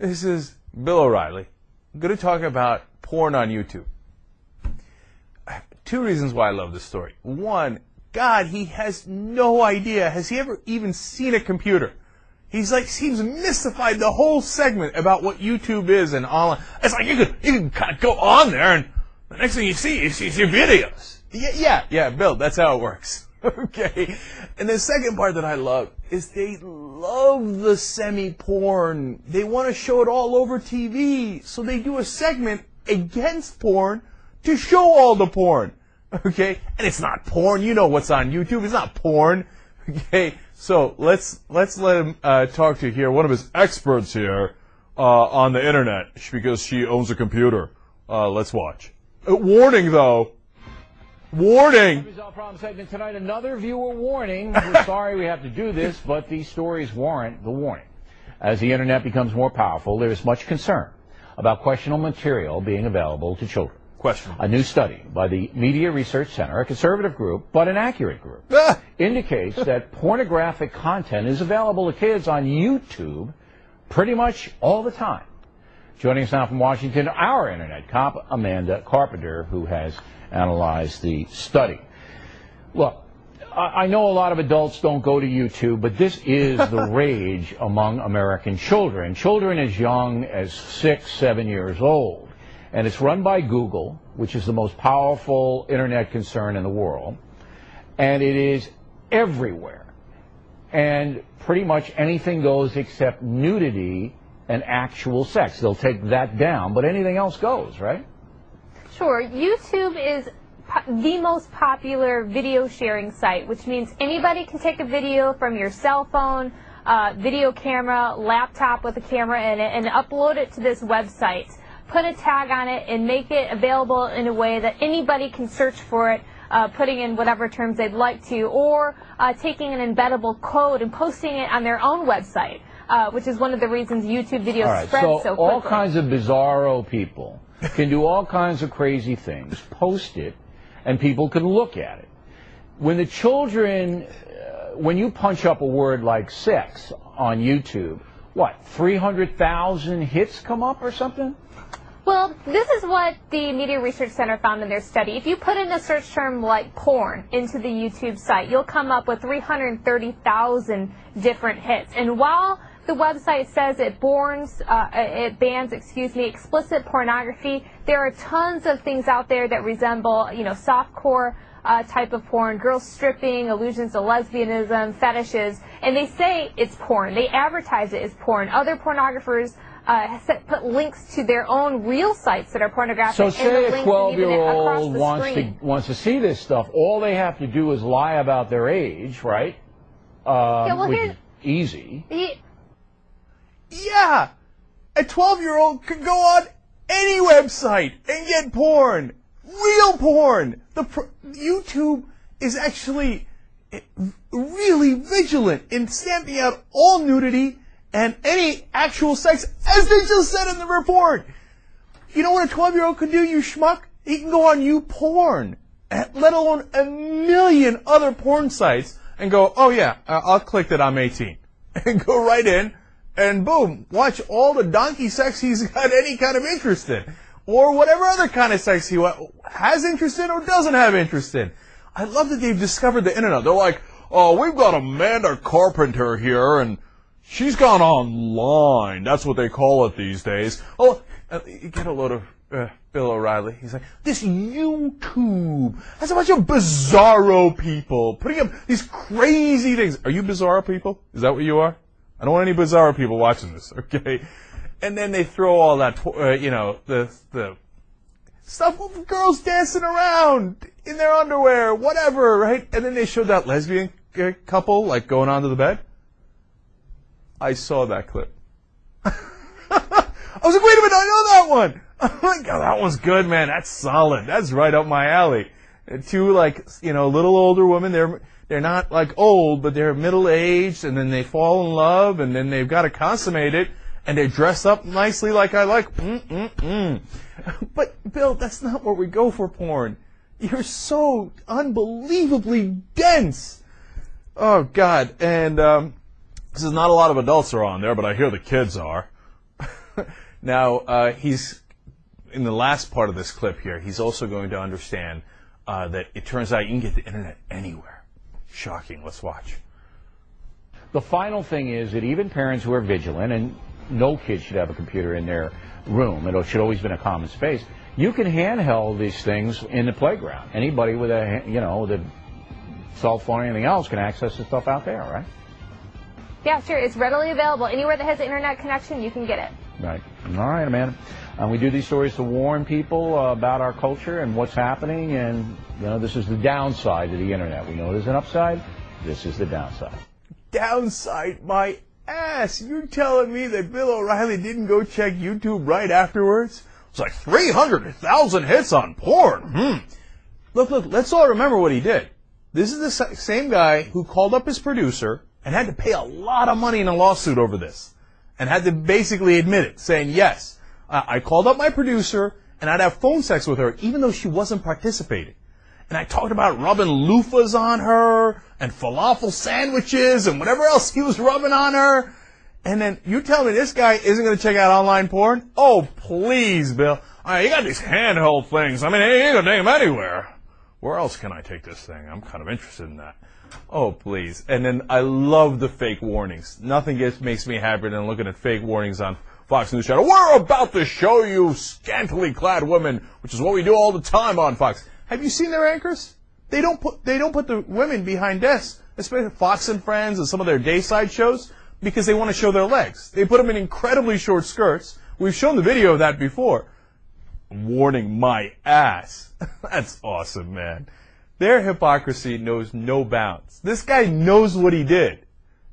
This is Bill O'Reilly. I'm going to talk about porn on YouTube. Two reasons why I love this story. One, God, he has no idea. Has he ever even seen a computer? He's like, seems mystified the whole segment about what YouTube is and online. It's like you can kind of go on there and the next thing you see is your videos. Yeah, Bill, that's how it works. Okay. And the second part that I love is they love the semi-porn. They want to show it all over TV. So they do a segment against porn to show all the porn. Okay? And it's not porn. You know what's on YouTube. It's not porn. Okay? So let's let him talk to here, one of his experts here on the internet, because she owns a computer. Let's watch. Warning, though. Warning! Resolve Problem segment tonight. Another viewer warning. We're sorry we have to do this, but these stories warrant the warning. As the internet becomes more powerful, there is much concern about questionable material being available to children. A new study by the Media Research Center, a conservative group, but an accurate group, indicates that pornographic content is available to kids on YouTube pretty much all the time. Joining us now from Washington, our internet cop, Amanda Carpenter, who has analyzed the study. Look, I know a lot of adults don't go to YouTube, but this is the rage among American children. Children as young as 6, 7 years old. And it's run by Google, which is the most powerful internet concern in the world. And it is everywhere. And pretty much anything goes except nudity and actual sex. They'll take that down, but anything else goes, right? Sure. YouTube is the most popular video sharing site, which means anybody can take a video from your cell phone, video camera, laptop with a camera in it, and upload it to this website. Put a tag on it and make it available in a way that anybody can search for it, putting in whatever terms they'd like to, or taking an embeddable code and posting it on their own website, which is one of the reasons YouTube videos spread so quickly. All kinds of bizarro people can do all kinds of crazy things, post it, and people can look at it. When the children, when you punch up a word like sex on YouTube, what, 300,000 hits come up or something? Well, this is what the Media Research Center found in their study. If you put in a search term like porn into the YouTube site, you'll come up with 330,000 different hits. And while the website says it bans explicit pornography, there are tons of things out there that resemble, softcore type of porn, girls stripping, allusions to lesbianism, fetishes, and they say it's porn. They advertise it as porn. Other pornographers put links to their own real sites that are pornographic. So say a 12-year-old wants to see this stuff, all they have to do is lie about their age, right? Which is easy. Yeah! A 12-year-old could go on any website and get porn. Real porn. YouTube is actually really vigilant in stamping out all nudity and any actual sex, as they just said in the report. You know what a 12-year-old can do, you schmuck? He can go on YouPorn, let alone a million other porn sites, and go, oh yeah, I'll click that I'm 18. And go right in, and boom, watch all the donkey sex he's got any kind of interest in. Or whatever other kind of sex he has interest in or doesn't have interest in. I love that they've discovered the internet. They're like, oh, we've got Amanda Carpenter here, and she's gone online. That's what they call it these days. Oh, you get a load of Bill O'Reilly. He's like, this YouTube, that's a bunch of bizarro people putting up these crazy things. Are you bizarro people? Is that what you are? I don't want any bizarro people watching this, okay? And then they throw all that, the stuff of girls dancing around in their underwear, whatever, right? And then they showed that lesbian couple, like, going onto the bed. I saw that clip. I was like, wait a minute, I know that one. I'm like, oh, that one's good, man. That's solid. That's right up my alley. Two, little older women. They're not, old, but they're middle-aged, and then they fall in love, and then they've got to consummate it, and they dress up nicely like I like. But, Bill, that's not where we go for porn. You're so unbelievably dense. Oh, God. And, this is not a lot of adults are on there, but I hear the kids are. Now, he's in the last part of this clip here, he's also going to understand that it turns out you can get the internet anywhere. Shocking. Let's watch. The final thing is that even parents who are vigilant, and no kid should have a computer in their room, it should always been a common space, you can handheld these things in the playground. Anybody with a, with a cell phone or anything else can access the stuff out there, right? Yeah, sure. It's readily available. Anywhere that has an internet connection, you can get it. Right. All right, Amanda. We do these stories to warn people about our culture and what's happening, and this is the downside of the internet. We know there's an upside. This is the downside. Downside, my ass. You're telling me that Bill O'Reilly didn't go check YouTube right afterwards? It's like 300,000 hits on porn. Look, let's all remember what he did. This is the same guy who called up his producer and had to pay a lot of money in a lawsuit over this. And had to basically admit it, saying, yes, I called up my producer and I'd have phone sex with her even though she wasn't participating. And I talked about rubbing loofahs on her and falafel sandwiches and whatever else he was rubbing on her. And then you tell me this guy isn't going to check out online porn? Oh, please, Bill. You got these handheld things. I mean, you ain't going to take them anywhere. Where else can I take this thing? I'm kind of interested in that. Oh, please. And then I love the fake warnings. Nothing makes me happier than looking at fake warnings on Fox News Channel. We're about to show you scantily clad women, which is what we do all the time on Fox. Have you seen their anchors? They don't put the women behind desks, especially Fox and Friends and some of their dayside shows, because they want to show their legs. They put them in incredibly short skirts. We've shown the video of that before. Warning my ass. That's awesome, man. Their hypocrisy knows no bounds. This guy knows what he did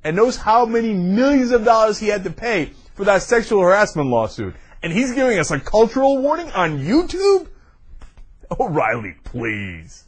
and knows how many millions of dollars he had to pay for that sexual harassment lawsuit. And he's giving us a cultural warning on YouTube? O'Reilly, please.